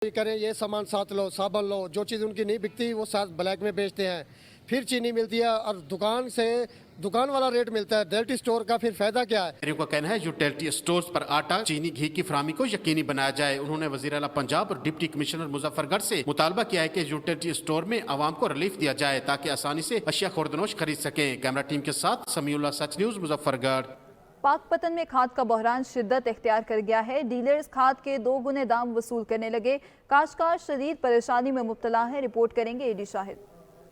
ये करें, ये सामान साथ लो, साबुन लो, जो चीज़ उनकी नहीं बिकती वो साथ ब्लैक में बेचते हैं, फिर चीनी मिलती है और दुकान वाला रेट मिलता है। डेल्टी स्टोर का फिर फायदा क्या है? का कहना है यूटिलिटी स्टोर्स पर आटा, चीनी, घी की फराहमी को यकीनी बनाया जाए। उन्होंने वज़ीर आला पंजाब और डिप्टी कमिश्नर मुजफ्फरगढ़ से मुतालबा किया है कि यूटिलिटी स्टोर में आवाम को रिलीफ दिया जाए ताकि आसानी से अशिया खुर्दनोश खरीद सकें। कैमरा टीम के साथ समीउल्लाह, सच न्यूज़, मुजफ्फरगढ़। पाकपतन में खाद का बहरान शिद्दत इख्तियार कर गया है। डीलर्स खाद के 2 गुने दाम वसूल करने लगे। काश्तकार शदीद परेशानी में मुब्तला है। रिपोर्ट करेंगे एडी शाहिद।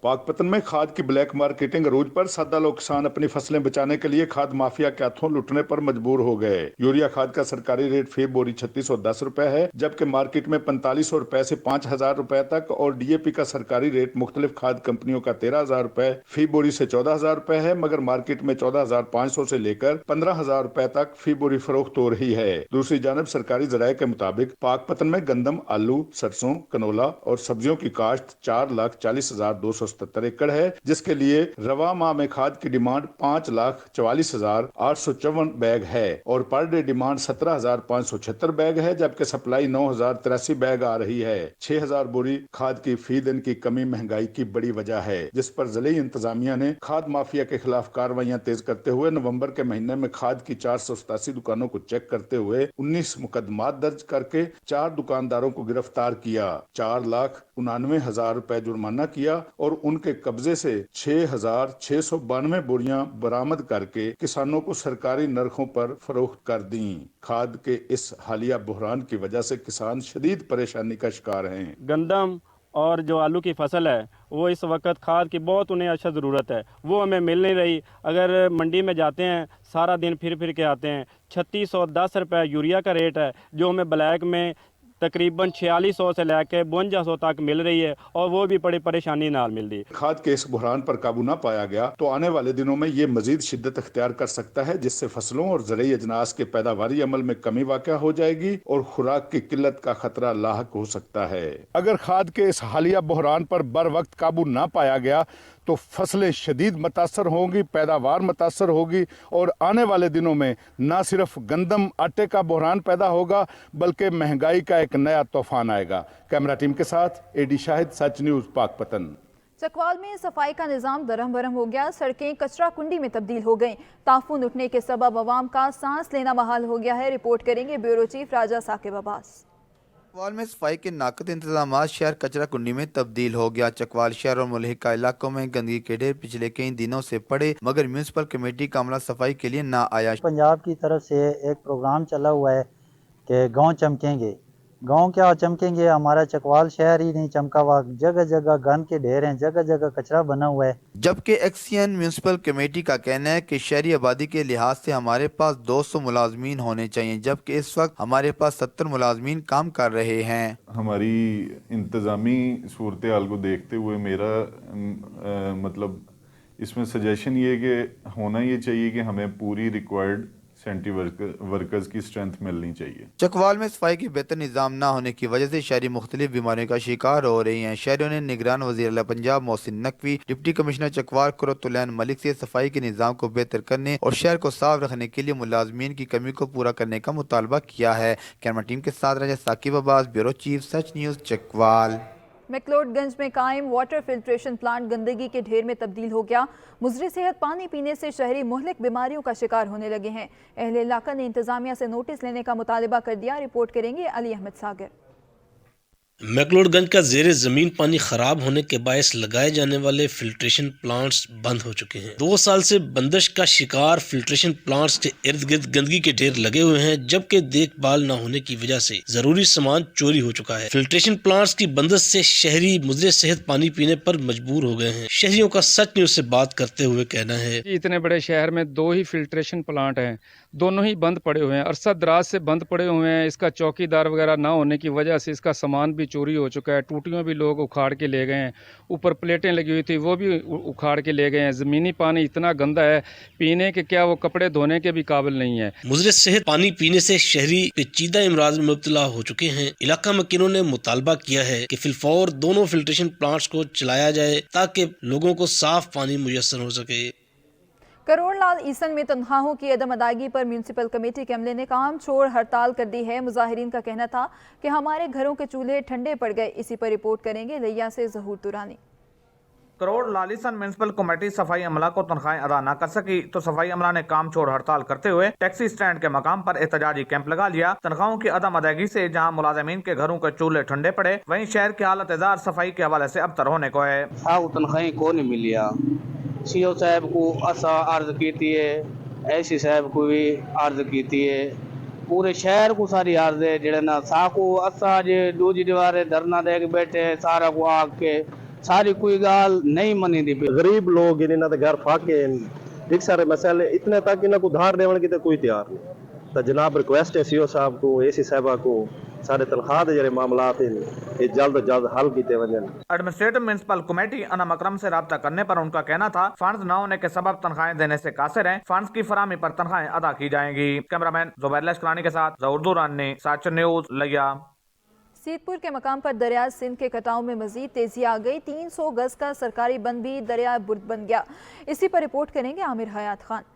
पाकपतन में खाद की ब्लैक मार्केटिंग अरूज पर सादा लोग किसान अपनी फसलें बचाने के लिए खाद माफिया के हाथों लुटने पर मजबूर हो गए। यूरिया खाद का सरकारी रेट फी बोरी 3610 रुपए है, जबकि मार्केट में 4500 रुपए से 5000 रुपए तक और डीएपी का सरकारी रेट मुख्तलिफ खाद कंपनियों का 13000 रुपए फी बोरी से 14000 रुपए है, मगर मार्केट में 14500 से लेकर 15000 रुपए तक फी बोरी फरोख्त हो रही है। दूसरी जानब सरकारी जराये के मुताबिक पाकपतन में गंदम, आलू, सरसों, कनोला और सब्जियों की काश्त 4,40,277 एकड़ है, जिसके लिए रवा माह में खाद की डिमांड 5,44,854 बैग है और पर डे डिमांड 17,576 बैग है, जबकि सप्लाई 9,083 बैग आ रही है। 6,000 बोरी खाद की फी दिन की कमी महंगाई की बड़ी वजह है, जिस पर जिले इंतजामिया ने खाद माफिया के खिलाफ कार्रवाइयां तेज करते हुए नवंबर के महीने में खाद की 487 दुकानों को चेक करते हुए 19 मुकदमात दर्ज करके 4 दुकानदारों को गिरफ्तार किया, 4,99,000 रुपए जुर्माना किया और उनके कब्जे से 6,692 बोरियां बरामद करके किसानों को सरकारी नरखों पर फरोख्त कर दी। खाद के इस हालिया बहरान की वजह से किसान शदीद परेशानी का शिकार हैं। गंदम और जो आलू की फसल है वो इस वक्त खाद की बहुत उन्हें अच्छा ज़रूरत है, वो हमें मिल नहीं रही। अगर मंडी में जाते हैं सारा दिन फिर के आते हैं। 3610 रुपये यूरिया का रेट है, जो हमें ब्लैक में तकरीबन 4600 से लेकर 5200 तक मिल रही है और वो भी बड़ी परेशानी नाल मिल रही है। खाद के इस बुहरान पर काबू न पाया गया तो आने वाले दिनों में ये मजीद शिद्दत अख्तियार कर सकता है, जिससे फसलों और ज़रूरी अजनास के पैदावारी अमल में कमी वाक़या हो जाएगी और खुराक की किल्लत का खतरा लाहक हो सकता है। अगर खाद के इस हालिया बुहरान पर बर वक्त काबू न पाया गया तो फसलें शदीद मुतासर होंगी, पैदावार मुतासर होगी और आने वाले दिनों में न सिर्फ गंदम आटे का बुहरान पैदा होगा बल्कि महंगाई का एक नया तूफान आएगा। कैमरा टीम के साथ एडी शाहिद, सच न्यूज़, पाकपतन। चकवाल में सफाई का निज़ाम दरम बरम हो गया। सड़कें कचरा कुंडी में तब्दील हो गईं। ताफून उठने के सबब अवाम का सांस लेना महाल हो गया है। रिपोर्ट करेंगे ब्यूरो चीफ राजा साकिब अब्बास। चकवाल में सफाई के नाकद इंतजाम, शहर कचरा कुंडी में तब्दील हो गया। चकवाल शहर और मुल्हिका इलाकों में गंदगी के ढेर पिछले कई दिनों से पड़े, मगर म्यूनसिपल कमेटी का अमला सफाई के लिए ना आया। पंजाब की तरफ से एक प्रोग्राम चला हुआ है कि गांव चमकेंगे। गांव क्या चमकेंगे, हमारा चकवाल शहर ही नहीं चमका हुआ। जगह जगह गंद के ढेर हैं, जगह जगह कचरा बना हुआ है। जबकि एक्सियन म्यूनसिपल कमेटी का कहना है कि शहरी आबादी के लिहाज से हमारे पास 200 मुलाजमीन होने चाहिए, जबकि इस वक्त हमारे पास 70 मुलाजमीन काम कर रहे हैं। हमारी इंतज़ामी सूरत हाल को देखते हुए मेरा मतलब इसमें सजेशन ये कि होना ये चाहिए कि हमें पूरी रिक्वायर्ड सेंट्री वर्कर्स की स्ट्रेंथ मिलनी चाहिए। चकवाल में सफाई के बेहतर निज़ाम न होने की वजह से शहरी मुख्तलिफ बीमारियों का शिकार हो रही हैं। शहरियों ने निगरान वज़ीर आला पंजाब मोहसिन नकवी, डिप्टी कमिश्नर चकवाल कुरतुलैन मलिक से सफाई के निज़ाम को बेहतर करने और शहर को साफ रखने के लिए मुलाजमीन की कमी को पूरा करने का मुतालबा किया है। कैमरा टीम के साथ राजा साकिब अब्बास, ब्यूरो चीफ, सच न्यूज़, चकवाल। मैक्लोडगंज में कायम वाटर फिल्ट्रेशन प्लांट गंदगी के ढेर में तब्दील हो गया। मुज़र्रि सेहत पानी पीने से शहरी मुहलिक बीमारियों का शिकार होने लगे हैं। अहले इलाका ने इंतजामिया से नोटिस लेने का मुतालबा कर दिया। रिपोर्ट करेंगे अली अहमद सागर। मैक्लोडगंज का ज़ेरे ज़मीन पानी ख़राब होने के बायस लगाए जाने वाले फिल्ट्रेशन प्लांट्स बंद हो चुके हैं। 2 साल से बंदिश का शिकार फिल्ट्रेशन प्लांट्स के इर्द गिर्द गंदगी के ढेर लगे हुए हैं, जबकि देखभाल न होने की वजह से जरूरी सामान चोरी हो चुका है। फिल्ट्रेशन प्लांट्स की बंदिश से शहरी मुज़र्रि सेहत पानी पीने पर मजबूर हो गए हैं। शहरियों का सच न्यूज़ से बात करते हुए कहना है, इतने बड़े शहर में 2 ही फिल्ट्रेशन प्लांट हैं, दोनों ही बंद पड़े हुए हैं, अरसा दराज से बंद पड़े हुए हैं। इसका चौकीदार वगैरह ना होने की वजह से इसका सामान भी चोरी हो चुका है। टूटियों भी लोग उखाड़ के ले गए हैं, ऊपर प्लेटें लगी हुई थी वो भी उखाड़ के ले गए हैं। ज़मीनी पानी इतना गंदा है, पीने के क्या वो कपड़े धोने के भी काबिल नहीं है। मुज़र्रि सेहत पानी पीने से शहरी पेचीदा इमराज में मुब्तला हो चुके हैं। इलाका मकीनों ने मुतालबा किया है कि फिलफौर दोनों फिल्ट्रेशन प्लांट्स को चलाया जाए ताकि लोगों को साफ पानी मुयस्सर हो सके। करोड़ लाल ईसन में तनख्वाहों की अदम अदायगी पर म्यूनसिपल कमेटी के अमले ने काम छोड़ हड़ताल कर दी है। मुजाहिरीन का कहना था कि हमारे घरों के चूल्हे ठंडे पड़ गए। इसी पर रिपोर्ट करेंगे लिया से ज़हूर दुरानी। करोड़ लालिसन म्यूनसिपल कमेटी सफाई अमला को तनख्वाहें अदा न कर सकी तो सफाई अमला ने काम छोड़ हड़ताल करते हुए टैक्सी स्टैंड के मकाम पर एहतजाजी कैंप लगा लिया। तनख्वाहों की अदम अदायगी से जहां मुलाजमीन के घरों के चूल्हे ठंडे पड़े, वहीं शहर की हालत इज़ार सफाई के हवाले से अबतर होने को है। तनख्वाहें को नहीं मिलिया, सीओ साहब को असा अर्ज की है, ऐसी साहब को भी अर्ज की है, पूरे शहर को सारी अर्ज है जेड़े ना साको असा जे दूजी दीवारे धरना दे के बैठे सारा को आग के सारी कोई गाल नहीं मनी दी। गरीब लोग इन्हें घर फाके एक सारे मसले इतने तक इन्हें को धार देवन की तो कोई तैयार नहीं। तो जनाब रिक्वेस्ट है सीओ साहब को, एसी साहबा को सारे तनख्वाह के जरे मामलात ये जल्द हल किए वजन। एडमिनिस्ट्रेटिव म्यूनसिपल कमेटी अनम अकरम से राब्ता करने पर उनका कहना था फंड्स न होने के सबब तनख्वाहें देने से कासिर हैं। फंड्स की फराहमी पर तनख्वाहें अदा की जाएंगी। कैमरामैन जुबैर लश्करानी के साथ ज़हूर दुरानी, साचर न्यूज़, लिया। सीतपुर के मकाम पर दरिया सिंध के कटाव में मजीद तेजी आ गई। 300 गज का सरकारी बंद भी दरिया बुर्द बन गया। इसी पर रिपोर्ट करेंगे आमिर हयात खान।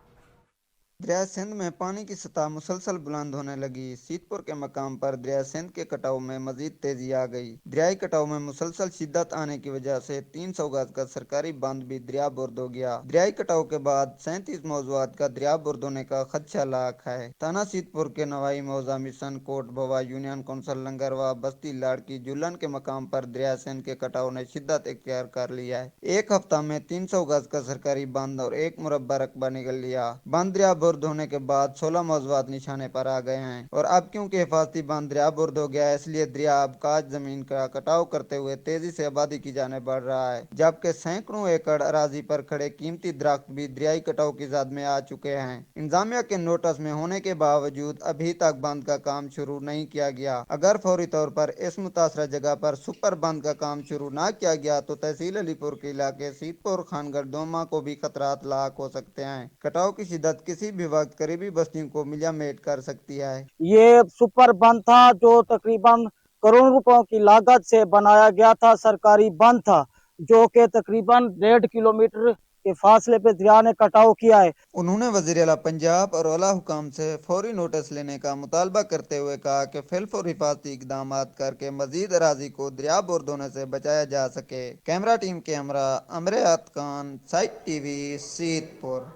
दरिया सिंध में पानी की सतह मुसलसल बुलंद होने लगी। सीतपुर के मकाम पर दरिया सिंध के कटाव में मजीद तेजी आ गई। दरियाई कटाव में मुसलसल शिद्दत आने की वजह से 300 गज का सरकारी बांध भी दरिया बुर्द हो गया। दरियाई कटाव के बाद 37 मौजूद का दरिया बुर्द होने का खदशा लाक है। थाना सीतपुर के नवाई मौजा मिशन कोट भवा यूनियन कौंसल लंगरवा बस्ती लाड़की जुलन के मकाम पर दरिया सिंध के कटाव ने शिद्दत इख्तियार कर लिया है। एक हफ्ता में 300 गज का सरकारी बांध और 1 मुरब्बा रकबा निकल लिया। बांध दरिया बुर्द होने के बाद 16 मौजूद निशाने पर आ गए हैं और अब क्योंकि हिफाजती बांध दरिया बुर्द हो गया है, इसलिए दरिया अब काज जमीन का कटाव करते हुए तेजी से आबादी की जाने बढ़ रहा है। जबकि सैकड़ों एकड़ अराजी पर खड़े कीमती दरख्त भी दरियाई कटाव की ज़द में आ चुके हैं। इंतजामिया के नोटिस में होने के बावजूद अभी तक बांध का काम शुरू नहीं किया गया। अगर फौरी तौर पर इस मुतासरा जगह पर सुपर बांध का काम शुरू न किया गया तो तहसील अलीपुर के इलाके सीतपुर खानगढ़ दोमा को भी खतरात लाक हो सकते हैं। कटाव की शिद्दत किसी भी वक्त करीबी बस्तियों को मिलामेट कर सकती है। ये सुपर बंद था जो तकरीबन करोड़ रुपयों की लागत से बनाया गया था। सरकारी बंद था जो कि तकरीबन 1.5 किलोमीटर के फासले पे दरिया ने कटाव किया है। उन्होंने वज़ीर आला पंजाब और आला हुकाम से फौरी नोटिस लेने का मुतालबा करते हुए कहा कि फिलफौर हिफाजती इक़दाम करके मजीद अराजी को दरिया बुर्द होने से बचाया जा सके। कैमरा टीम के हमरा अमरयात खान, साइट टीवी, सीतपुर।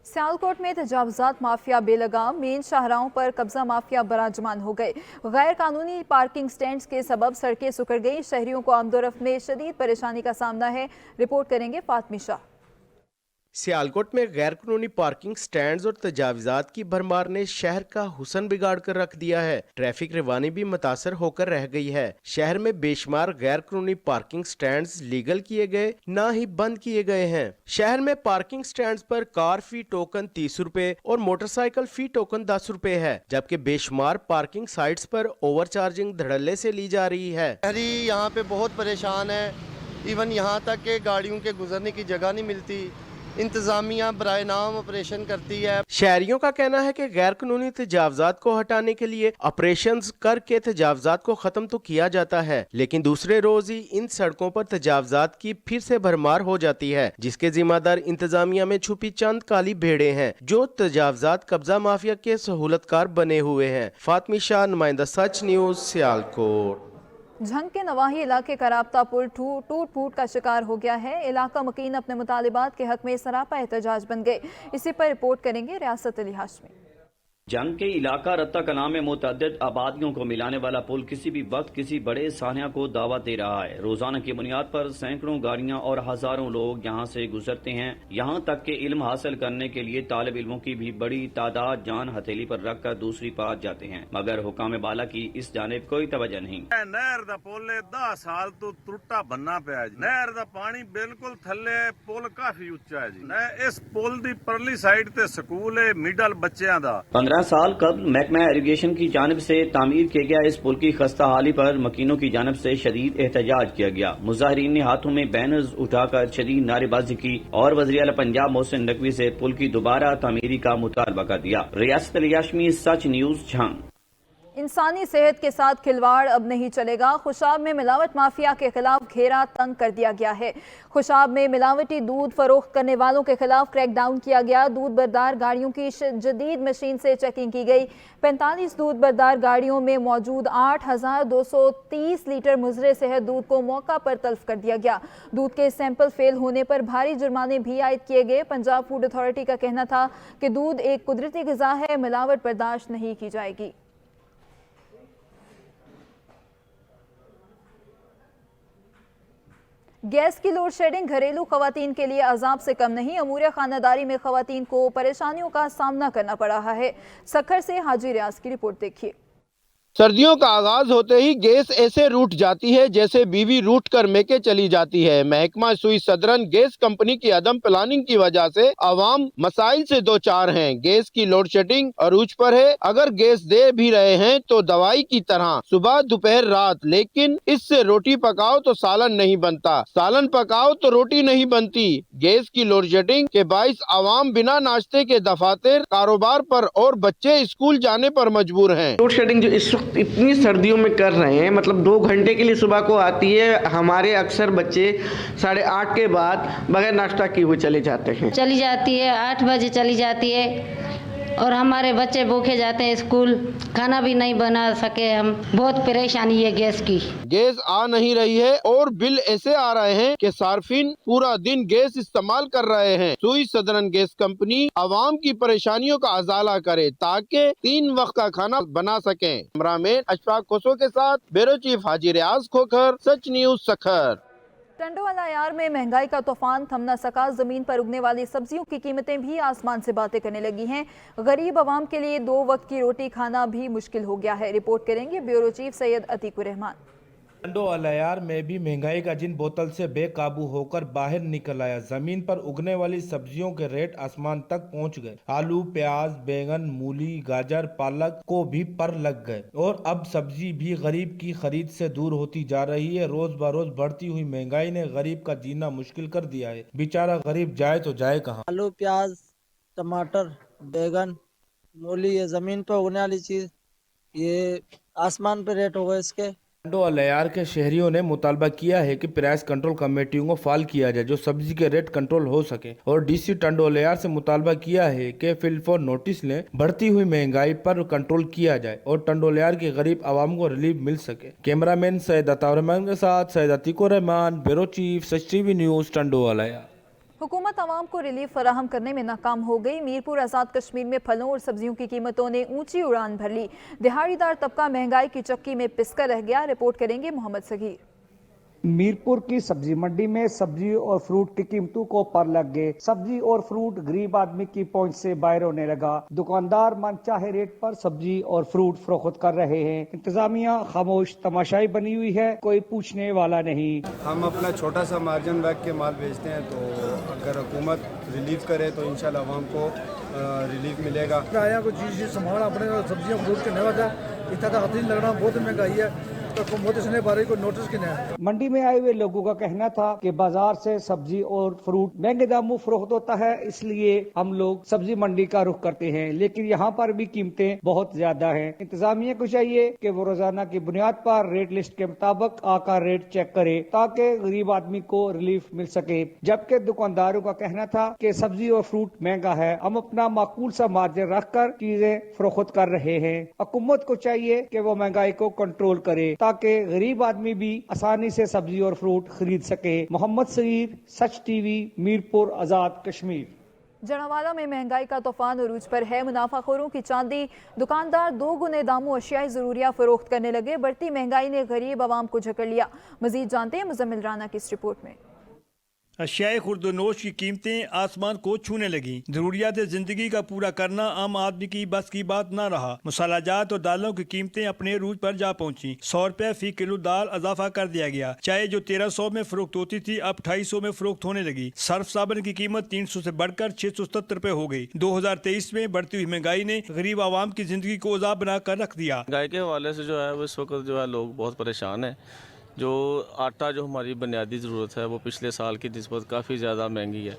सियालकोट में तजावुज़ात माफिया बेलगाम, मेन शाहराहों पर कब्जा माफिया बराजमान हो गए। गैर कानूनी पार्किंग स्टैंड्स के सबब सड़कें सुकड़ गई। शहरियों को आमदोरफ्त में शदीद परेशानी का सामना है। रिपोर्ट करेंगे फातमी शाह। सियालकोट में गैर कानूनी पार्किंग स्टैंड्स और तजावुज़ात की भरमार ने शहर का हुसन बिगाड़ कर रख दिया है। ट्रैफिक रवानी भी मुतासर होकर रह गई है। शहर में बेशुमार गैर कानूनी पार्किंग स्टैंड्स लीगल किए गए, ना ही बंद किए गए हैं। शहर में पार्किंग स्टैंड्स पर कार फी टोकन 30 रुपए और मोटरसाइकिल फी टोकन 10 रुपए है, जबकि बेशुमार पार्किंग साइट्स पर ओवर चार्जिंग धड़ल्ले से ली जा रही है। शहरी यहाँ पे बहुत परेशान है। इवन यहाँ तक के गाड़ियों के गुजरने की जगह नहीं मिलती। इंतजामिया बराए नाम ऑपरेशन करती है। शहरियों का कहना है कि गैर कानूनी तजावुज़ात को हटाने के लिए ऑपरेशंस करके तजावुज़ात को खत्म तो किया जाता है, लेकिन दूसरे रोज ही इन सड़कों पर तजावुज़ात की फिर से भरमार हो जाती है, जिसके जिम्मेदार इंतजामिया में छुपी चंद काली भेड़े हैं जो तजावुज़ात कब्जा माफिया के सहूलतकार बने हुए हैं। फातमी शाह, नुमाइंदा सच न्यूज़, सियालकोट। झंग के नवाही इलाके का राब्ता पुल टूट फूट का शिकार हो गया है। इलाका मकीन अपने मुतालिबात के हक में सरापा एहतजाज बन गए। इसी पर रिपोर्ट करेंगे रियासत अली हाशमी। जंग के इलाका रत्ता कलां में मुतअद्दिद आबादियों को मिलाने वाला पुल किसी भी वक्त किसी बड़े सानिया को दावत दे रहा है। रोजाना की बुनियाद पर सैकड़ों गाड़ियां और हजारों लोग यहां से गुजरते हैं। यहां तक के इल्म हासिल करने के लिए तालिब इल्मों की भी बड़ी तादाद जान हथेली पर रखकर दूसरी पार जाते हैं, मगर हुकाम बाला की इस जानिब कोई तवज्जो नहीं। नहर दा पुल 10 साल तो त्रुट्टा बनना पिया जी। नहर दा पानी बिल्कुल थल्ले, पुल काफी उच्चा है जी। इस पुल दी परली साइड ते स्कूल है मिडल बच्चों दा। 15 साल कबल महकमा इरिगेशन की जानिब से तामीर किए गया इस पुल की खस्ता हाली पर मकीनों की जानिब से शदीद एहतजाज किया गया। मुजाहिरीन ने हाथों में बैनर्स उठाकर शदीद नारेबाजी की और वज़ीर आला पंजाब मोहसिन नकवी से पुल की दोबारा तामीरी का मुतालबा कर दिया। रियासत अली हाशमी, सच न्यूज़, झंग। इंसानी सेहत के साथ खिलवाड़ अब नहीं चलेगा। खुशाब में मिलावट माफिया के खिलाफ घेरा तंग कर दिया गया है। खुशाब में मिलावटी दूध फरोख्त करने वालों के खिलाफ क्रैकडाउन किया गया। दूध बरदार गाड़ियों की जदीद मशीन से चेकिंग की गई। 45 दूध बरदार गाड़ियों में मौजूद 8,230 लीटर मुजरे सेहत दूध को मौका पर तल्फ कर दिया गया। दूध के सैंपल फेल होने पर भारी जुर्माने भी आयद किए गए। पंजाब फूड अथॉरिटी का कहना था कि दूध एक कुदरती ग़िज़ा है, मिलावट बर्दाश्त नहीं की जाएगी। गैस की लोड शेडिंग घरेलू खवातीन के लिए अजाब से कम नहीं। अमूर खानादारी में खवातीन को परेशानियों का सामना करना पड़ रहा है। सखर से हाजी रियाज की रिपोर्ट देखिए। सर्दियों का आगाज होते ही गैस ऐसे रूठ जाती है जैसे बीवी रूठ कर मेके चली जाती है। महकमा सुई सदरन गैस कंपनी की अदम प्लानिंग की वजह से आवाम मसाइल से दो चार हैं। गैस की लोड शेडिंग अरूज पर है। अगर गैस दे भी रहे हैं तो दवाई की तरह सुबह दोपहर रात, लेकिन इससे रोटी पकाओ तो सालन नहीं बनता, सालन पकाओ तो रोटी नहीं बनती। गैस की लोड शेडिंग के बाइस आवाम बिना नाश्ते के दफातर, कारोबार पर और बच्चे स्कूल जाने पर मजबूर हैं। लोड शेडिंग जो इस इतनी सर्दियों में कर रहे हैं, मतलब 2 घंटे के लिए सुबह को आती है। हमारे अक्सर बच्चे 8:30 के बाद बगैर नाश्ता किए हुए चले जाते हैं। चली जाती है 8 बजे चली जाती है और हमारे बच्चे भूखे जाते हैं स्कूल, खाना भी नहीं बना सके हम। बहुत परेशानी है गैस की। गैस आ नहीं रही है और बिल ऐसे आ रहे हैं कि सार्फिन पूरा दिन गैस इस्तेमाल कर रहे हैं। सुई सदरन गैस कंपनी आवाम की परेशानियों का अजाला करे ताकि 3 वक्त का खाना बना सकें। कैमरामैन अशफाक कोसो के साथ ब्यूरो चीफ हाजी रियाज खोखर, सच न्यूज सखर। टंडोवाला यार में महंगाई का तूफान थम न सका। जमीन पर उगने वाली सब्जियों की कीमतें भी आसमान से बातें करने लगी हैं। गरीब आवाम के लिए 2 वक्त की रोटी खाना भी मुश्किल हो गया है। रिपोर्ट करेंगे ब्यूरो चीफ सैयद अतीकुर रहमान। टंडोवाला यार में भी महंगाई का जिन बोतल से बेकाबू होकर बाहर निकल आया। जमीन पर उगने वाली सब्जियों के रेट आसमान तक पहुंच गए। आलू, प्याज, बैंगन, मूली, गाजर, पालक को भी पर लग गए और अब सब्जी भी गरीब की खरीद से दूर होती जा रही है। रोज बरोज बढ़ती हुई महंगाई ने गरीब का जीना मुश्किल कर दिया है। बेचारा गरीब जाए तो जाए कहाँ। आलू, प्याज, टमाटर, बैंगन, मूली, ये जमीन पर उगने वाली चीज, ये आसमान पे रेट हो गए इसके। टंडोवाला यार के शहरियों ने मुतालबा किया है कि प्राइस कंट्रोल कमेटियों को फाल किया जाए जो सब्जी के रेट कंट्रोल हो सके, और डीसी टंडोवाला यार से मुतालबा किया है कि फिलफोर नोटिस लें, बढ़ती हुई महंगाई पर कंट्रोल किया जाए और टंडोवाला यार के गरीब आवाम को रिलीफ मिल सके। कैमरामैन सैयद अताउर रहमान के साथ सैयद अतीकुर रहमान, ब्यूरो चीफ सच टीवी न्यूज टंडोवाला यार। हुकूमत आवाम को रिलीफ फराहम करने में नाकाम हो गई। मीरपुर आज़ाद कश्मीर में फलों और सब्जियों की कीमतों ने ऊंची उड़ान भर ली। दिहाड़ीदार तबका महंगाई की चक्की में पिसकर रह गया। रिपोर्ट करेंगे मोहम्मद सगीर। मीरपुर की सब्जी मंडी में सब्जी और फ्रूट की कीमतों को पर लग गए। सब्जी और फ्रूट गरीब आदमी की पहुंच से बाहर होने लगा। दुकानदार मनचाहे रेट पर सब्जी और फ्रूट फरोख्त कर रहे हैं। इंतजामिया खामोश तमाशाई बनी हुई है, कोई पूछने वाला नहीं। हम अपना छोटा सा मार्जिन रख के माल बेचते हैं, तो अगर हुकूमत रिलीफ करे तो इंशाल्लाह आवाम को रिलीफ मिलेगा। को चीज सामान अपने सब्जियां फ्रूट के नहीं होता, इतना हथीन लगना बहुत महंगाई है, तो हुकूमत इसने बारे को नोटिस किया है। मंडी में आए हुए लोगों का कहना था कि बाजार से सब्जी और फ्रूट महंगे दामों फरोख्त होता है, इसलिए हम लोग सब्जी मंडी का रुख करते हैं, लेकिन यहाँ पर भी कीमतें बहुत ज्यादा हैं। इंतजामिया को चाहिए कि वो रोजाना की बुनियाद पर रेट लिस्ट के मुताबिक आकर रेट चेक करे ताकि गरीब आदमी को रिलीफ मिल सके। जबकि दुकानदारों का कहना था कि सब्जी और फ्रूट महंगा है, हम अपना माकूल सा मार्जिन रख कर चीजें फरोख्त कर रहे हैं। हुकूमत को चाहिए कि वो महंगाई को कंट्रोल करे ताकि गरीब आदमी भी आसानी से सब्जी और फ्रूट खरीद सके। मोहम्मद सगीर, सच टीवी, मीरपुर आजाद कश्मीर। जनावाला में महंगाई का तूफान उरूज पर है। मुनाफाखोरों की चांदी। दुकानदार 2 गुने दामों अशियाई जरूरिया फरोख्त करने लगे। बढ़ती महंगाई ने गरीब आवाम को झकड़ लिया। मजीद जानते हैं मुजम्मिल राना की इस रिपोर्ट में। अशियाए खुर्दनोश की कीमतें आसमान को छूने लगी। जरूरियात ज़िंदगी का पूरा करना आम आदमी की बस की बात न रहा। मसालाजात और दालों की कीमतें अपने रूज पर जा पहुंची। 100 रुपए फी किलो दाल इजाफा कर दिया गया। चाय जो 1300 में फरोख्त होती थी अब 250 में फरोख्त होने लगी। सर्फ साबुन की कीमत 300 से बढ़कर 670 रुपए हो गई। 2023 में बढ़ती हुई महंगाई ने गरीब आवाम की जिंदगी को उजाब बना कर रख दिया। महंगाई के हवाले से जो है वो इस वक्त जो है लोग बहुत परेशान है। जो आटा जो हमारी बुनियादी ज़रूरत है वो पिछले साल की निस्बत काफ़ी ज़्यादा महंगी है।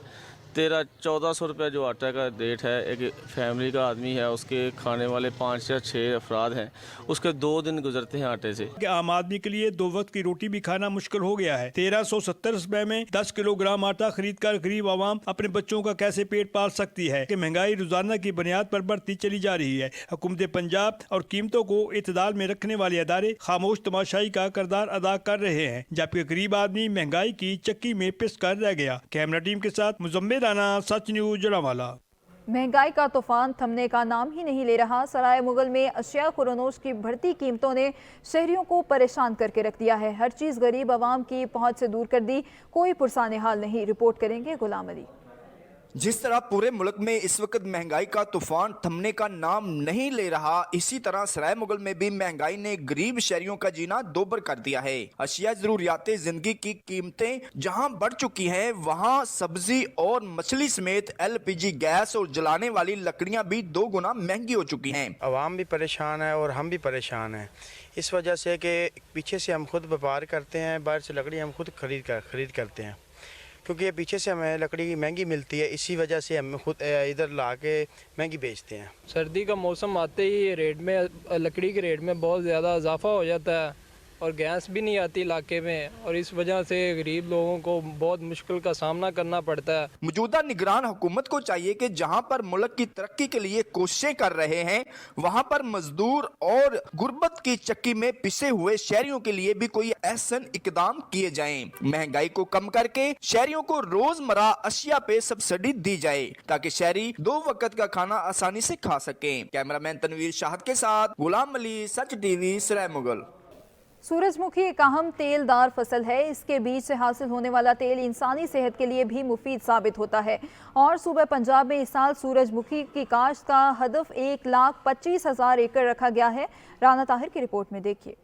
1300-1400 रुपये जो आटा का रेट है। एक फैमिली का आदमी है, उसके खाने वाले 5 या 6 अफराद हैं, उसके 2 दिन गुजरते हैं आटे से। कि आम आदमी के लिए 2 वक्त की रोटी भी खाना मुश्किल हो गया है। 1370 रुपए में 10 किलोग्राम आटा खरीद कर गरीब आवाम अपने बच्चों का कैसे पेट पाल सकती है कि महंगाई रोजाना की बुनियाद पर बढ़ती चली जा रही है। हुकूमत पंजाब और कीमतों को इतदाल में रखने वाले अदारे खामोश तमाशाई का किरदार अदा कर रहे हैं, जबकि गरीब आदमी महंगाई की चक्की में पिस कर रह गया। कैमरा टीम के साथ मुजम्मिल राना, सच न्यूज, जड़ावाला। महंगाई का तूफान थमने का नाम ही नहीं ले रहा। सराय मुगल में अशिया खुरोनोश की बढ़ती कीमतों ने शहरियों को परेशान करके रख दिया है। हर चीज़ गरीब आवाम की पहुंच से दूर कर दी, कोई पुरसाने हाल नहीं। रिपोर्ट करेंगे गुलाम अली। जिस तरह पूरे मुल्क में इस वक्त महंगाई का तूफान थमने का नाम नहीं ले रहा, इसी तरह सराय मुगल में भी महंगाई ने गरीब शहरियों का जीना दोबर कर दिया है। अशिया जरूरियाते जिंदगी की कीमतें जहां बढ़ चुकी हैं, वहां सब्जी और मछली समेत LPG गैस और जलाने वाली लकड़ियां भी 2 गुना महंगी हो चुकी हैं। आवाम भी परेशान है और हम भी परेशान हैं, इस वजह से कि पीछे से हम खुद व्यापार करते हैं, बाहर से लकड़ी हम खुद खरीद करते हैं, क्योंकि ये पीछे से हमें लकड़ी महंगी मिलती है, इसी वजह से हम खुद इधर ला के महंगी बेचते हैं। सर्दी का मौसम आते ही रेट में, लकड़ी के रेट में बहुत ज़्यादा इजाफा हो जाता है और गैस भी नहीं आती इलाके में, और इस वजह से गरीब लोगों को बहुत मुश्किल का सामना करना पड़ता है। मौजूदा निगरान हुकूमत को चाहिए कि जहां पर मुल्क की तरक्की के लिए कोशिशें कर रहे हैं, वहां पर मजदूर और गुर्बत की चक्की में पिसे हुए शहरियों के लिए भी कोई ऐसन इकदाम किए जाएं। महंगाई को कम करके शहरियों को रोजमर्रा अशिया पे सब्सिडी दी जाए, ताकि शहरी 2 वक्त का खाना आसानी से खा सकें। कैमरामैन तनवीर शाहद के साथ गुलाम अली, सच टीवी, सराय मुगल। सूरजमुखी एक अहम तेलदार फसल है। इसके बीज से हासिल होने वाला तेल इंसानी सेहत के लिए भी मुफीद साबित होता है। और सूबे पंजाब में इस साल सूरजमुखी की काश्त का हदफ 1,25,000 एकड़ रखा गया है। राना ताहिर की रिपोर्ट में देखिए।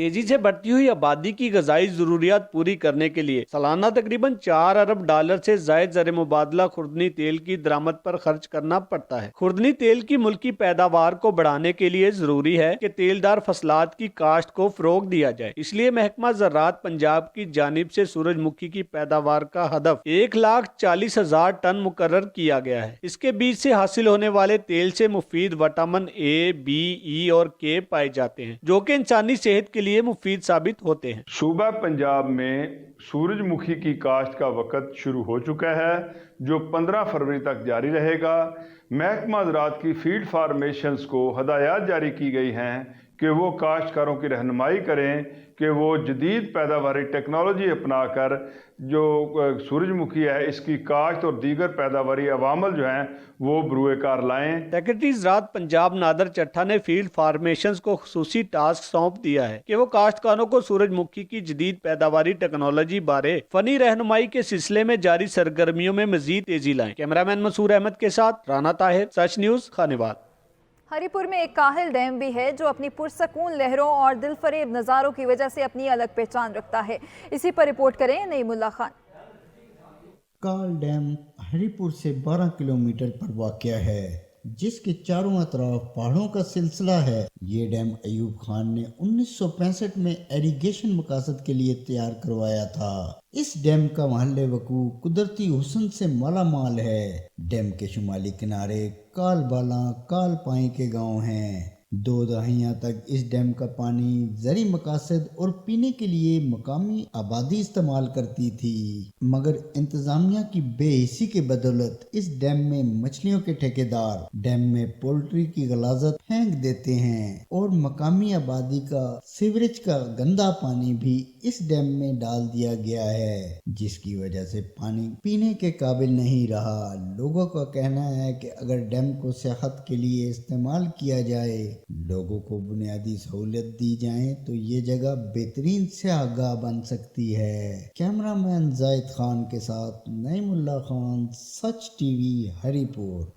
तेजी से बढ़ती हुई आबादी की ग़िज़ाई ज़रूरियात पूरी करने के लिए सालाना तकरीबन $4 अरब से ज़ायद ज़र मुबादला खुर्दनी तेल की दरामद पर खर्च करना पड़ता है। खुर्दनी तेल की मुल्की पैदावार को बढ़ाने के लिए जरूरी है कि तेलदार फसलात की काश्त को फ़रोग दिया जाए। इसलिए महकमा ज़राअत पंजाब की जानिब से सूरजमुखी की पैदावार का हदफ 1,40,000 टन मुकर्रर किया गया है। इसके बीज से हासिल होने वाले तेल से मुफीद विटामिन A, B, E और K पाए जाते हैं, जो कि इंसानी सेहत के लिए मुफीद साबित होते हैं। सूबा पंजाब में सूरजमुखी की काश्त का वक्त शुरू हो चुका है, जो 15 फरवरी तक जारी रहेगा। महकमा ज़राअत की फील्ड फार्मेशंस को हदायत जारी की गई हैं कि वो काश्तकारों की रहनुमाई करें कि वो जदीद पैदावारी टेक्नोलॉजी अपनाकर जो सूरजमुखी है इसकी काश्त और दीगर पैदावारी अवामल जो हैं वो बरूए कार लाएं। सेक्रेटरी ज़राअत पंजाब नादर चट्ठा ने फील्ड फार्मेशंस को खुसूसी टास्क सौंप दिया है कि वो काश्तकारों को सूरजमुखी की जदीद पैदावारी टेक्नोलॉजी बारे फनी रहनुमाई के सिलसिले में जारी सरगर्मियों में मजीद तेजी लाएं। कैमरामैन मंसूर अहमद के साथ राना ताहिर, सच न्यूज़, खानेवाल। हरिपुर में एक काहिल डैम भी है जो अपनी पुरसकून लहरों और दिलफरेब नज़ारों की वजह से अपनी अलग पहचान रखता है। इसी पर रिपोर्ट करें नईमुल्ला खान। काल डैम हरिपुर से 12 किलोमीटर पर वाक़या है, जिसके चारों तरफ पहाड़ों का सिलसिला है। ये डैम अयूब खान ने 1965 में एरीगेशन मकासद के लिए तैयार करवाया था। इस डैम का महल्ले वकू कुदरती हुस्न से माला माल है। डैम के शुमाली किनारे काल बाला, काल पाई के गांव हैं। 2 दहाइयां तक इस डैम का पानी ज़री मकासद और पीने के लिए मकामी आबादी इस्तेमाल करती थी, मगर इंतजामिया की बेहिसी के बदौलत इस डैम में मछलियों के ठेकेदार डैम में पोल्ट्री की गलाजत फेंक देते हैं और मकामी आबादी का सीवरेज का गंदा पानी भी इस डैम में डाल दिया गया है, जिसकी वजह से पानी पीने के काबिल नहीं रहा। लोगों का कहना है कि अगर डैम को सेहत के लिए इस्तेमाल किया जाए, लोगों को बुनियादी सहूलियत दी जाए, तो ये जगह बेहतरीन सियाहगाह बन सकती है। कैमरामैन जायद खान के साथ नईमुल्ला खान, सच टीवी, हरिपुर।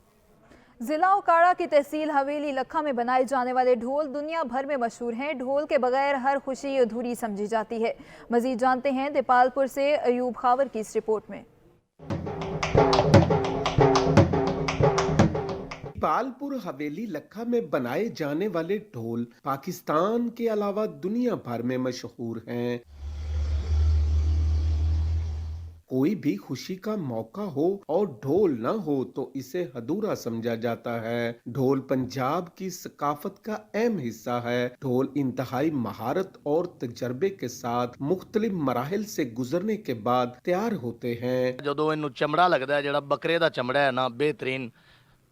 जिला उकाड़ा की तहसील हवेली लखा में बनाए जाने वाले ढोल दुनिया भर में मशहूर हैं। ढोल के बगैर हर खुशी अधूरी समझी जाती है। मजीद जानते हैं दीपालपुर से अयूब खावर की इस रिपोर्ट में। दीपालपुर हवेली लखा में बनाए जाने वाले ढोल पाकिस्तान के अलावा दुनिया भर में मशहूर हैं। कोई भी खुशी का मौका हो और ढोल न हो तो इसे अधूरा समझा जाता है। ढोल पंजाब की सकाफत का अहम हिस्सा है। ढोल इंतहाई महारत और तजर्बे के साथ मुख्तलिफ मराहिल से गुजरने के बाद तैयार होते हैं। ਜਦੋਂ ਇਹਨੂੰ ਚਮੜਾ ਲੱਗਦਾ ਹੈ, ਜਿਹੜਾ ਬੱਕਰੇ ਦਾ ਚਮੜਾ ਹੈ ਨਾ, ਬਿਹਤਰੀਨ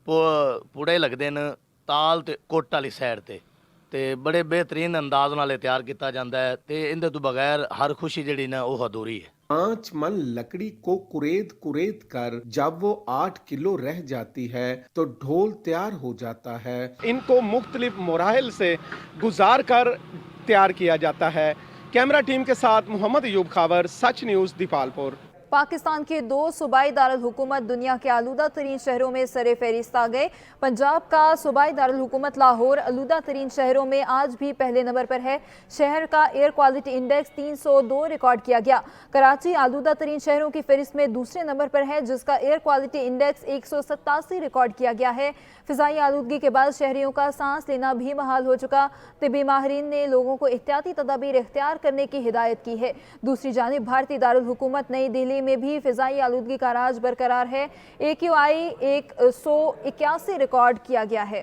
ਪੂੜੇ ਲੱਗਦੇ ਨੇ ਤਾਲ ਤੇ ਕੋਟ ਵਾਲੀ ਸਾਈਡ ਤੇ ਬੜੇ ਬਿਹਤਰੀਨ ਅੰਦਾਜ਼ ਨਾਲ ਤਿਆਰ ਕੀਤਾ ਜਾਂਦਾ ਹੈ ਤੇ ਇਹਦੇ ਤੋਂ ਬਗੈਰ ਹਰ ਖੁਸ਼ੀ ਜਿਹੜੀ ਨਾ ਉਹ ਅਧੂਰੀ ਹੈ। 5 मन लकड़ी को कुरेद कर जब वो 8 किलो रह जाती है तो ढोल तैयार हो जाता है। इनको मुख्तलिफ मराहिल से गुजार कर तैयार किया जाता है। कैमरा टीम के साथ मोहम्मद अयूब खावर, सच न्यूज़, दीपालपुर। पाकिस्तान के 2 सूबाई दारुल हुकूमत दुनिया के आलूदा तरीन शहरों में सरे फहरिस्त आ गए। पंजाब का सूबाई दारुल हुकूमत लाहौर आलूदा तरीन शहरों में आज भी पहले नंबर पर है। शहर का एयर क्वालिटी इंडेक्स 302 रिकॉर्ड किया गया। कराची आलूदा तरीन शहरों की फहरिस्त में दूसरे नंबर पर है, जिसका एयर क्वालिटी इंडेक्स 187 रिकॉर्ड किया गया है। फिजाई आलूदगी के बाद शहरियों का सांस लेना भी महाल हो चुका। तिब्बी माहिरीन ने लोगों को एहतियाती तदाबीर इख्तियार करने की हिदायत की है। दूसरी जानिब भारतीय दारुल हुकूमत नई दिल्ली में भी फिजाई आलूदगी का राज बरकरार है। AQI 181 रिकॉर्ड किया गया है।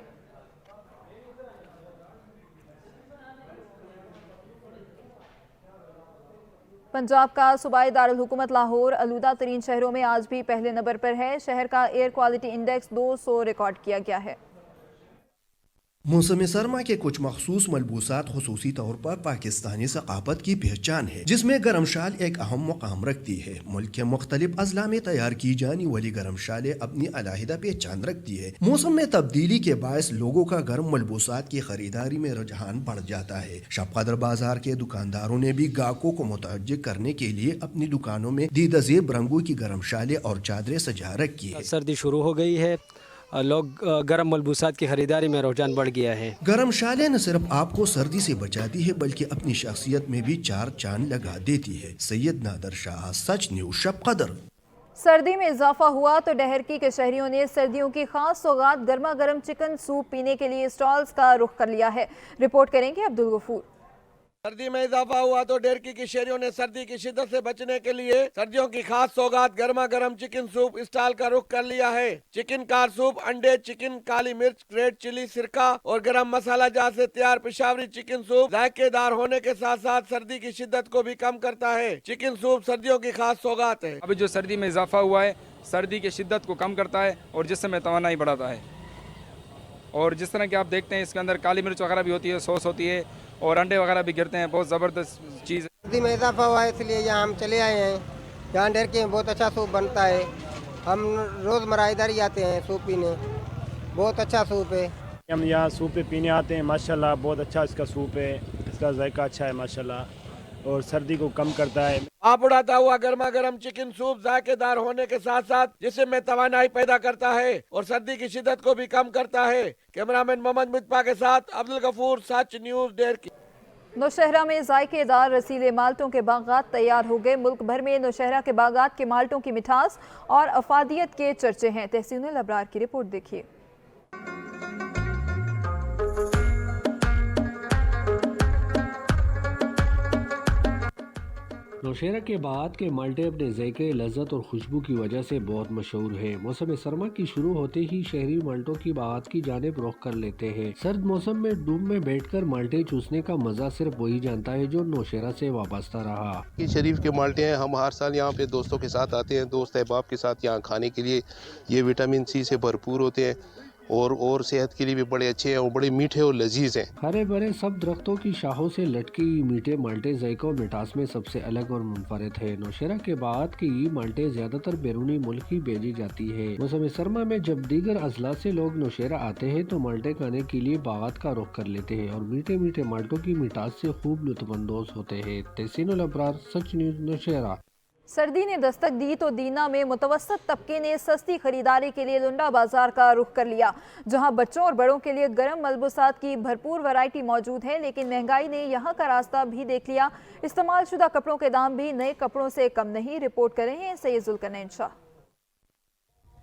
पंजाब का सूबाई दारुल हुकूमत लाहौर आलूदा तरीन शहरों में आज भी पहले नंबर पर है। शहर का एयर क्वालिटी इंडेक्स 200 रिकॉर्ड किया गया है। मौसम सरमा के कुछ मखसूस मलबूसात खुसूसी तौर पर पाकिस्तानी सकाफत की पहचान है, जिसमें गरम शाल एक अहम मुकाम रखती है। मुल्क के मुख्तलिफ अजला में तैयार की जाने वाली गरम शालें अपनी अलहदा पहचान रखती है। मौसम में तब्दीली के बायस लोगों का गर्म मलबूसात की खरीदारी में रुझान बढ़ जाता है। शब कदर बाजार के दुकानदारों ने भी गाहकों को मुतवज्जह करने के लिए अपनी दुकानों में दीदजेब रंगों की गरम शालें और चादरें सजा रखी है। सर्दी शुरू हो गई है, लोग गर्म मलबूसात की खरीदारी में रुझान बढ़ गया है। गर्म शालें न सिर्फ आपको सर्दी से बचाती है बल्कि अपनी शख्सियत में भी चार चांद लगा देती है। सैयद नादर शाह, सच न्यूज़, शब कदर। सर्दी में इजाफा हुआ तो डहरकी के शहरियों ने सर्दियों की खास सौगात गर्मा गर्म चिकन सूप पीने के लिए स्टॉल्स का रुख कर लिया है। रिपोर्ट करेंगे अब्दुल गफूर। सर्दी में इजाफा हुआ तो डेरकी की शहरियों ने सर्दी की शिद्दत से बचने के लिए सर्दियों की खास सौगात गर्मा गर्म चिकन सूप स्टॉल का रुख कर लिया है। चिकन कार सूप अंडे, चिकन, काली मिर्च, रेड चिली, सिरका और गरम मसाला जात से तैयार पेशावरी चिकन सूप जायकेदार होने के साथ साथ सर्दी की शिद्दत को भी कम करता है। चिकन सूप सर्दियों की खास सौगात है। अभी जो सर्दी में इजाफा हुआ है सर्दी की शिद्दत को कम करता है और जिस्म में तवानाई बढ़ाता है। और जिस तरह कि आप देखते हैं इसके अंदर काली मिर्च वगैरह भी होती है, सॉस होती है और अंडे वगैरह भी गिरते हैं। बहुत ज़बरदस्त चीज़ है। सर्दी में इजाफा हुआ है इसलिए यहाँ हम चले आए हैं। यहाँ डेरकी में बहुत अच्छा सूप बनता है। हम रोज़मर्रा इधर ही आते हैं सूप पीने। बहुत अच्छा सूप है। हम यहाँ सूप पीने आते हैं। माशाल्लाह बहुत अच्छा इसका सूप है, इसका जायका अच्छा है माशाल्लाह और सर्दी को कम करता है। आप उड़ाता हुआ गर्मा गर्म चिकन सूप जायकेदार होने के साथ साथ जिसम में तवानाई पैदा करता है और सर्दी की शिद्दत को भी कम करता है। कैमरामैन मोहम्मद मुतबा के साथ अब्दुल गफूर, सच न्यूज़, डेरकी। नौशहरा में जायकेदार रसीले माल्टों के बागात तैयार हो गए। मुल्क भर में नौशहरा के बागात के माल्टों की मिठास और अफादियत के चर्चे हैं। तहसीन अबरार की रिपोर्ट देखिए। नौशहरा के बाद के माल्टे अपने ज़ायके, लज्जत और खुशबू की वजह से बहुत मशहूर है। मौसम सरमा की शुरू होते ही शहरी माल्टों की बात की जानिब रुख कर लेते हैं। सर्द मौसम में डूब में बैठकर माल्टे चूसने का मजा सिर्फ वही जानता है जो नौशहरा से वाबस्ता रहा। शरीफ के माल्टे हैं। हम हर साल यहाँ पे दोस्तों के साथ आते हैं, दोस्त अहबाब के साथ यहाँ खाने के लिए। ये विटामिन सी से भरपूर होते हैं और सेहत के लिए भी बड़े अच्छे हैं और बड़े मीठे और लजीज हैं। हरे भरे सब दरख्तों की शाखों से लटके ये मीठे माल्टे जायका और मिठास में सबसे अलग और मुनफरिद है। नौशहरा के बाद के ये माल्टे ज्यादातर बैरूनी मुल्क ही भेजी जाती है। मौसम सरमा में जब दीगर अजला से लोग नौशहरा आते हैं तो माल्टे खाने के लिए बागात का रुख कर लेते हैं और मीठे मीठे माल्टों की मिठास से खूब लुत्फानंदोज होते हैं। तहसीन अबरार, सच न्यूज़, नौशहरा। सर्दी ने दस्तक दी तो दीना में मुतवस्सत तबके ने सस्ती खरीदारी के लिए लुंडा बाजार का रुख कर लिया, जहां बच्चों और बड़ों के लिए गर्म मलबूसात की भरपूर वैरायटी मौजूद है। लेकिन महंगाई ने यहां का रास्ता भी देख लिया। इस्तेमाल शुदा कपड़ों के दाम भी नए कपड़ों से कम नहीं। रिपोर्ट कर रहे हैं सैयद जुल्करनैन शाह।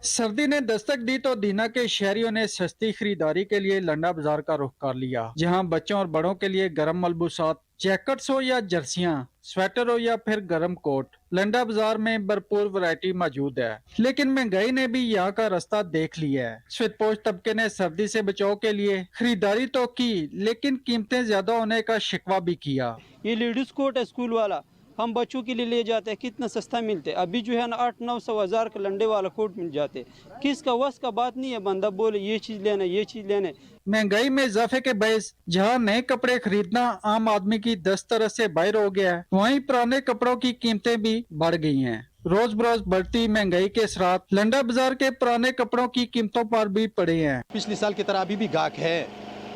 सर्दी ने दस्तक दी तो दीना के शहरियों ने सस्ती खरीदारी के लिए लंडा बाजार का रुख कर लिया, जहां बच्चों और बड़ों के लिए गर्म मलबूसात, जैकेट्स हो या जर्सियां, स्वेटर हो या फिर गर्म कोट, लंडा बाजार में भरपूर वैरायटी मौजूद है। लेकिन महंगाई ने भी यहाँ का रास्ता देख लिया है। स्वेतपोश तबके ने सर्दी से बचाव के लिए खरीदारी तो की, लेकिन कीमतें ज्यादा होने का शिकवा भी किया। ये लेडीज कोट है स्कूल वाला, हम बच्चों के लिए ले जाते हैं, कितना सस्ता मिलते हैं। अभी जो है ना 800-900 हज़ार का लंडे वाला कोट मिल जाते हैं। किसका वस का बात नहीं है, बंदा बोले ये चीज़ लेना ये चीज़ लेना। महंगाई में इजाफे के बायस जहां नए कपड़े खरीदना आम आदमी की 10 तरह से बाहर हो गया है, वहीं पुराने कपड़ों की कीमतें भी बढ़ गई हैं। रोज बरोज बढ़ती महंगाई के असरात लंडा बाजार के पुराने कपड़ों की कीमतों पर भी पड़े हैं। पिछले साल की तरह अभी भी गाहक है,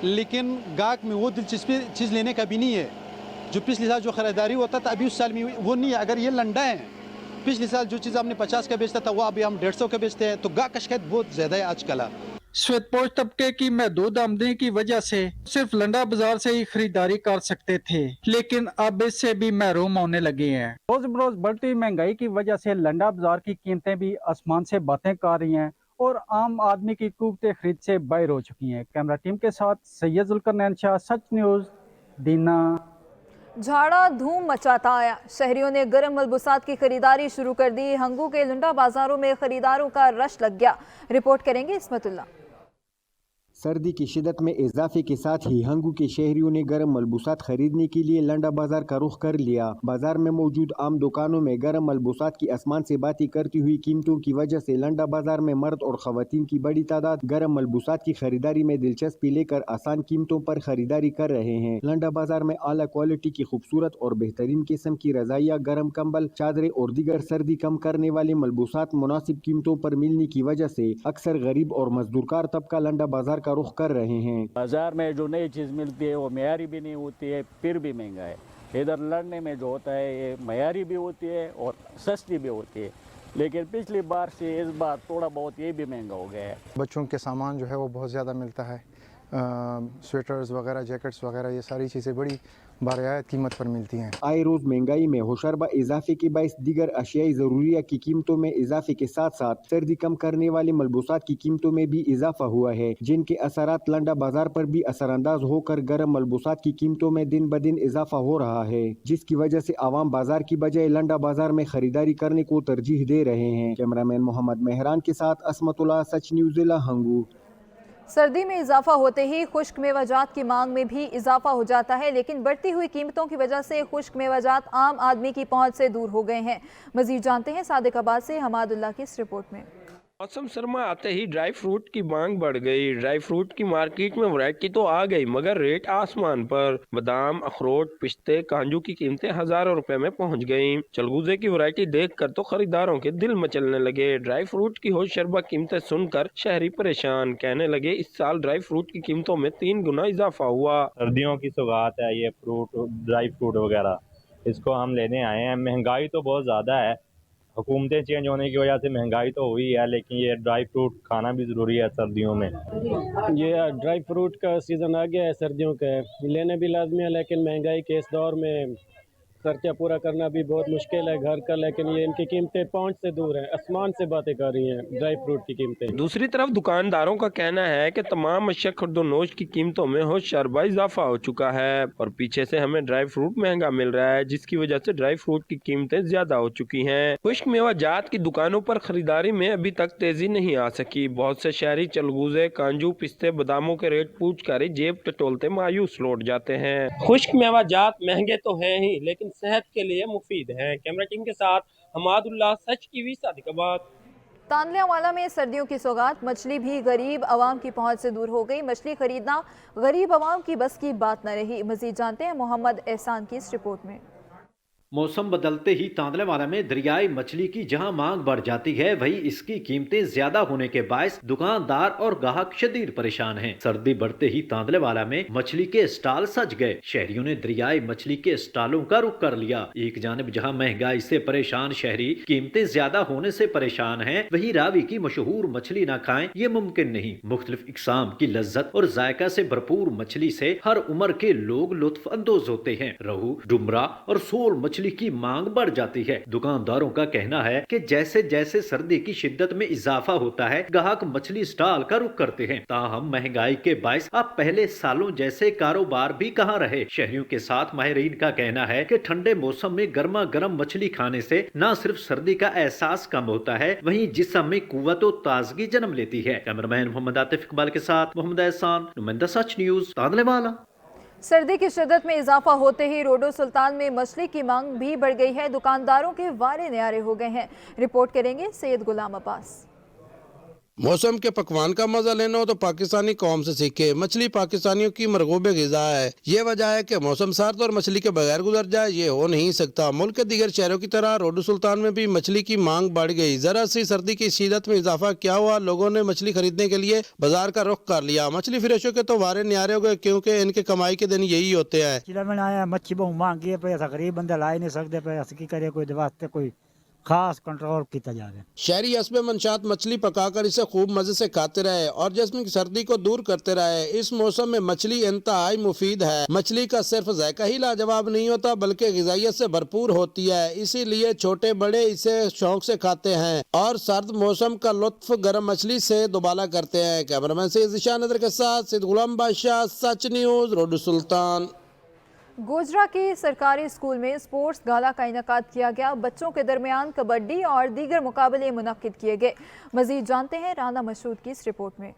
लेकिन गाहक में वो दिलचस्पी चीज़ लेने का भी नहीं है। जो पिछले साल जो खरीदारी होता था अभी उस साल में वो नहीं है। अगर ये लंडा है, पिछले साल जो चीज़ हमने 50 का बेचता था वो अभी हम 150 का बेचते हैं, तो गाहक का शिकायत बहुत ज़्यादा है आजकल। श्वेतपोश तबके की महदूद आमदनी की वजह से सिर्फ लंडा बाजार से ही खरीदारी कर सकते थे, लेकिन अब इससे भी महरूम होने लगे हैं। रोज बरोज बढ़ती महंगाई की वजह से लंडा बाजार की कीमतें भी आसमान से बातें कर रही हैं और आम आदमी की कुव्वत खरीद से बाहर हो चुकी हैं। कैमरा टीम के साथ सैयद जुल्करनैन शाह, सच न्यूज़, दीना। झाड़ा धूम मचाता आया, शहरियों ने गर्म मलबूसात की खरीदारी शुरू कर दी। हंगू के लुंडा बाजारों में खरीदारों का रश लग गया। रिपोर्ट करेंगे इस्मतुल्लाह। सर्दी की शिदत में इजाफे के साथ ही हंगू के शहरियों ने गर्म मलबूसात खरीदने के लिए लंडा बाजार का रुख कर लिया। बाजार में मौजूद आम दुकानों में गर्म मलबूसात की आसमान से बातें करती हुई कीमतों की वजह से लंडा बाजार में मर्द और खवातीन की बड़ी तादाद गर्म मलबूसात की खरीदारी में दिलचस्पी लेकर आसान कीमतों पर खरीदारी कर रहे हैं। लंडा बाजार में आला क्वालिटी की खूबसूरत और बेहतरीन किस्म की रजाइयाँ, गर्म कंबल, चादरें और दीगर सर्दी कम करने वाले मलबूसात मुनासिब कीमतों पर मिलने की वजह से अक्सर गरीब और मजदूरकार तबका लंडा बाजार का रुख कर रहे हैं। बाजार में जो नई चीज़ मिलती है वो मयारी भी नहीं होती है, फिर भी महंगा है। इधर लड़ने में जो होता है ये मयारी भी होती है और सस्ती भी होती है, लेकिन पिछली बार से इस बार थोड़ा बहुत ये भी महंगा हो गया है। बच्चों के सामान जो है वो बहुत ज़्यादा मिलता है, स्वेटर्स वगैरह, जैकेट्स वगैरह, ये सारी चीज़ें बड़ी बारियात कीमत पर मिलती हैं। आए रोज महंगाई में होशरबा इजाफे के बायस दीगर अशियाई ज़रूरिया की कीमतों में इजाफे के साथ साथ सर्दी कम करने वाले मलबूसात की कीमतों में भी इजाफा हुआ है, जिनके असरात लंडा बाजार पर भी असरअंदाज होकर गर्म मलबूसात की कीमतों में दिन ब दिन इजाफा हो रहा है, जिसकी वजह से आवाम बाजार की बजाय लंडा बाजार में खरीदारी करने को तरजीह दे रहे हैं। कैमरामैन मोहम्मद मेहरान के साथ असमतुल्लाह, सच न्यूज़, जिला हंगू। सर्दी में इजाफा होते ही खुश्क मेवाजात की मांग में भी इजाफा हो जाता है, लेकिन बढ़ती हुई कीमतों की वजह से खुश्क मेवाजात आम आदमी की पहुंच से दूर हो गए हैं। मजीद जानते हैं सादिक अब्बास से हमादुल्लाह की इस रिपोर्ट में। मौसम सरमा आते ही ड्राई फ्रूट की मांग बढ़ गई। ड्राई फ्रूट की मार्केट में वैरायटी तो आ गई, मगर रेट आसमान पर। बादाम, अखरोट, पिस्ते, काजू की कीमतें हजारों रुपए में पहुंच गईं। चलगूजे की वैरायटी देखकर तो खरीदारों के दिल मचलने लगे। ड्राई फ्रूट की होशरबा कीमतें सुनकर शहरी परेशान, कहने लगे इस साल ड्राई फ्रूट की कीमतों में 3 गुना इजाफा हुआ। सर्दियों की सौगात है ये फ्रूट, ड्राई फ्रूट वगैरह, इसको हम लेने आए हैं। महंगाई तो बहुत ज़्यादा है, हुकूमतें चेंज होने की वजह से महंगाई तो हुई है, लेकिन ये ड्राई फ्रूट खाना भी ज़रूरी है सर्दियों में। ये ड्राई फ्रूट का सीज़न आ गया है सर्दियों का, लेने भी लाजमी है, लेकिन महंगाई के इस दौर में खर्चा पूरा करना भी बहुत मुश्किल है घर का, लेकिन ये इनकी कीमतें पहुंच से दूर हैं, आसमान से बातें कर रही हैं ड्राई फ्रूट की कीमतें। दूसरी तरफ दुकानदारों का कहना है कि तमाम अशिया खुर्दोनोश की कीमतों में होशरबा इजाफा हो चुका है और पीछे से हमें ड्राई फ्रूट महंगा मिल रहा है, जिसकी वजह से ड्राई फ्रूट की कीमतें ज्यादा हो चुकी हैं। खुश्क मेवाजात की दुकानों पर खरीदारी में अभी तक तेजी नहीं आ सकी। बहुत से शहरी चलगूजे, काजू, पिस्ते, बादामों के रेट पूछ कर ही जेब टटोलते मायूस लौट जाते हैं। खुश्क मेवाजात महंगे तो हैं ही, लेकिन सेहत के लिए मुफीद है। कैमरा टीम के साथ हमादुल्लाह, सच टीवी, सादिकाबाद। तांदलियावाला में सर्दियों की सौगात, मछली भी गरीब आवाम की पहुंच से दूर हो गई। मछली खरीदना गरीब आवाम की बस की बात न रही। मजीद जानते हैं मोहम्मद एहसान की इस रिपोर्ट में। मौसम बदलते ही तांदलेवाला में दरियाई मछली की जहां मांग बढ़ जाती है, वहीं इसकी कीमतें ज्यादा होने के बायस दुकानदार और ग्राहक शदीद परेशान हैं। सर्दी बढ़ते ही तांदलेवाला में मछली के स्टॉल सज गए। शहरियों ने दरियाई मछली के स्टॉलों का रुख कर लिया। एक जानिब जहां महंगाई से परेशान शहरी कीमतें ज्यादा होने से परेशान हैं, वहीं रावी की मशहूर मछली न खाएं ये मुमकिन नहीं। मुख्तलिफ इकसाम की लज्जत और जायका से भरपूर मछली से हर उम्र के लोग लुत्फ अंदोज होते हैं। रहू, डुमरा और सोल मछली मछली की मांग बढ़ जाती है। दुकानदारों का कहना है कि जैसे जैसे सर्दी की शिद्दत में इजाफा होता है, ग्राहक मछली स्टॉल का रुख करते हैं। ताहम महंगाई के बायस अब पहले सालों जैसे कारोबार भी कहाँ रहे। शहरियों के साथ माहिरीन का कहना है कि ठंडे मौसम में गर्मा गर्म मछली खाने से न सिर्फ सर्दी का एहसास कम होता है, वहीं जिस्म में कुव्वत और ताजगी जन्म लेती है। कैमरामैन मोहम्मद आतिफ इकबाल के साथ मोहम्मद एहसान, नुमाइंदा सच न्यूज, तांदलेवाला। सर्दी की शिद्दत में इजाफा होते ही रोडो सुल्तान में मछली की मांग भी बढ़ गई है। दुकानदारों के वारे न्यारे हो गए हैं। रिपोर्ट करेंगे सैयद गुलाम अब्बास। मौसम के पकवान का मजा लेना हो तो पाकिस्तानी कौम से सीखे। मछली पाकिस्तानियों की मरगूब ग़िज़ा है। ये वजह है कि मौसम सर्द और मछली के बगैर गुजर जाए, ये हो नहीं सकता। मुल्क के दीगर शहरों की तरह रोडो सुल्तान में भी मछली की मांग बढ़ गई। जरा सी सर्दी की शिद्दत में इजाफा क्या हुआ, लोगों ने मछली खरीदने के लिए बाजार का रुख कर लिया। मछली फिरोशों के तो वारे न्यारे हो गए, क्योंकि इनके कमाई के दिन यही होते हैं। मच्छी बहुत महंगी है, गरीब बंदे ला ही नहीं सकते, की करे कोई वास्ते कोई खास कंट्रोल किया जा रहा है। शहरी हस्बे मंशात मछली पकाकर इसे खूब मजे से खाते रहे और जिस्म की सर्दी को दूर करते रहे। इस मौसम में मछली इंतहाई मुफीद है। मछली का सिर्फ जायका ही लाजवाब नहीं होता, बल्कि ग़िज़ाइयत से भरपूर होती है। इसीलिए छोटे बड़े इसे शौक से खाते हैं और सर्द मौसम का लुत्फ गर्म मछली से दुबाला करते हैं। कैमरामैन से ज़िशान नदर के साथ सिद्ध गुलाम बादशाह, सच न्यूज, रोडो सुल्तान। गोजरा के सरकारी स्कूल में स्पोर्ट्स गाला का इनेकाद किया गया। बच्चों के दरमियान कबड्डी और दीगर मुकाबले मुनक्किद किए गए। मजीद जानते हैं राना मशहूद की इस रिपोर्ट में।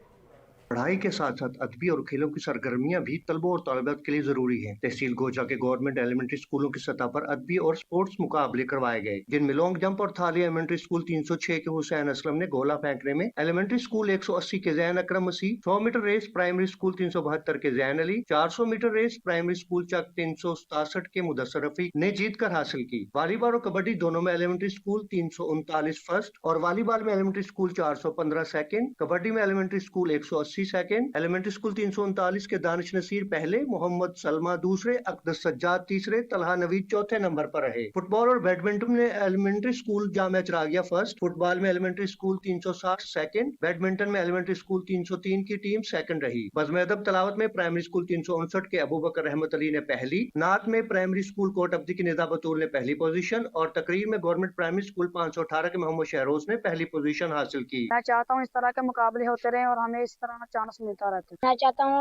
पढ़ाई के साथ साथ अदबी और खेलों की सरगर्मियां भी तलबों और तालिबात के लिए जरूरी हैं। तहसील गोजा के गवर्नमेंट एलिमेंट्री स्कूलों की सतह पर अदबी और स्पोर्ट्स मुकाबले करवाए गए, जिनमें लॉन्ग जंप और थाली एलिमेंट्री स्कूल 306 के हुसैन असलम ने गोला फेंकने में, एलिमेंट्री स्कूल 180 के Zain Akram Masih, 100 meter race primary school 372 के Zain Ali, 400 meter race primary school Chak 367 के मुदस्सर रफीक ने जीत कर हासिल की। वॉलीबॉल और कबड्डी दोनों में एलिमेंट्री स्कूल 339 फर्स्ट और वॉलीबॉल में एलिमेंट्री स्कूल 415 सेकंड, कबड्डी में elementary school 180 second, elementary school 339 के दानिश नसीर पहले, मोहम्मद सलमा दूसरे, अकदस सज्जाद तीसरे, तलहा नवीद चौथे नंबर पर रहे। फुटबॉल और बैडमिंटन में elementary school Jamia Chiragia first, football में एलिमेंट्री स्कूल 360 सेकंड, बैडमिंटन में एलिमेंट्री स्कूल 303 की टीम सेकंड रही। बज़्म अदब तलावत में प्राइमरी स्कूल 359 के अबू बकर रहमत अली ने पहली, नात में प्राइमरी स्कूल कोट अब्दी की निदा बतूल ने पहली पोजीशन और तकरीर में गवर्नमेंट प्राइमरी स्कूल 518 के मोहम्मद शहरोज ने पहली पोजीशन हासिल की। मैं चाहता हूँ इस तरह के मुकाबले होते रहे और हमें इस तरह चांस मिलता रहता है। मैं चाहता हूँ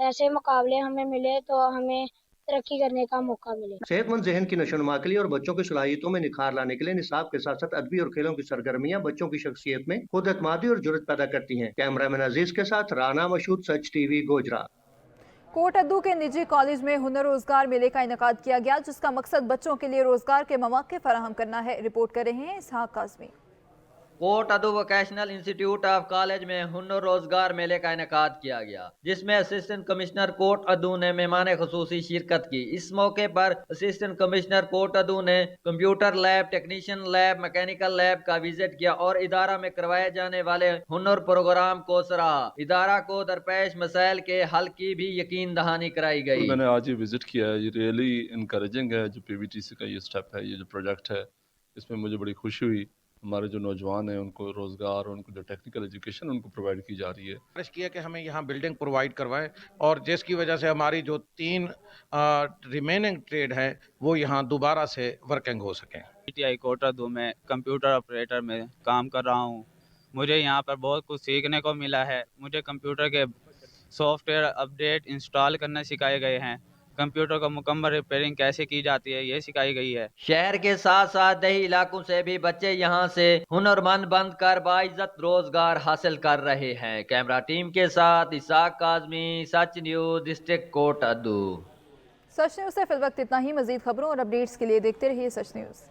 ऐसे मुकाबले हमें मिले तो हमें तरक्की करने का मौका मिले। सेहतमंद जहन की नशोनुमा के लिए और बच्चों की सलाहियतों में निखार लाने के लिए निसाब के साथ साथ अदबी और खेलों की सरगर्मियां बच्चों की शख्सियत में खुद एतमादी और जुर्रत पैदा करती हैं। कैमरामैन अजीज के साथ राना मशहूद, सच टीवी, गोजरा। कोट अद्दू के निजी कॉलेज में हुनर रोजगार मेले का इनेकाद किया गया, जिसका मकसद बच्चों के लिए रोजगार के मौके फराहम करना है। रिपोर्ट कर रहे हैं Ishaq Kazmi. Kot Addu vocational institute of college में हुनर रोजगार मेले का इनेकाद किया गया, जिसमें असिस्टेंट कमिश्नर कोट अदू ने मेहमान खुसूसी शिरकत की। इस मौके पर असिस्टेंट कमिश्नर कोट अदू ने computer lab, technician lab, mechanical lab का विजिट किया और इदारा में करवाए जाने वाले हुनर प्रोग्राम को सराहा। इदारा को दरपेश मसाइल के हल की भी यकीन दहानी कराई गई। मैंने आज ये विजिट किया है, ये रियली इनकरेजिंग है। जो PVTC का ये स्टेप है, ये जो प्रोजेक्ट है, इसमें मुझे बड़ी खुशी हुई। हमारे जो नौजवान हैं उनको रोज़गार, उनको जो टेक्निकल एजुकेशन उनको प्रोवाइड की जा रही है। कोशिश किया कि हमें यहाँ बिल्डिंग प्रोवाइड करवाए और जिसकी वजह से हमारी जो 3 रिमेनिंग ट्रेड है वो यहाँ दोबारा से वर्किंग हो सकें। ITI कोट अदू में कंप्यूटर ऑपरेटर में काम कर रहा हूँ। मुझे यहाँ पर बहुत कुछ सीखने को मिला है। मुझे कंप्यूटर के सॉफ्टवेयर अपडेट इंस्टॉल करना सिखाए गए हैं। कंप्यूटर का मुकम्मल रिपेयरिंग कैसे की जाती है ये सिखाई गई है। शहर के साथ साथ दही इलाकों से भी बच्चे यहाँ से हुनरमंद बनकर बाइज्जत रोजगार हासिल कर रहे हैं। कैमरा टीम के साथ इसहाक काज़मी, सच न्यूज, डिस्ट्रिक्ट कोट अद्दू। सच न्यूज से फिल वक्त इतना ही। मजीद खबरों और अपडेट्स के लिए देखते रहिए सच न्यूज।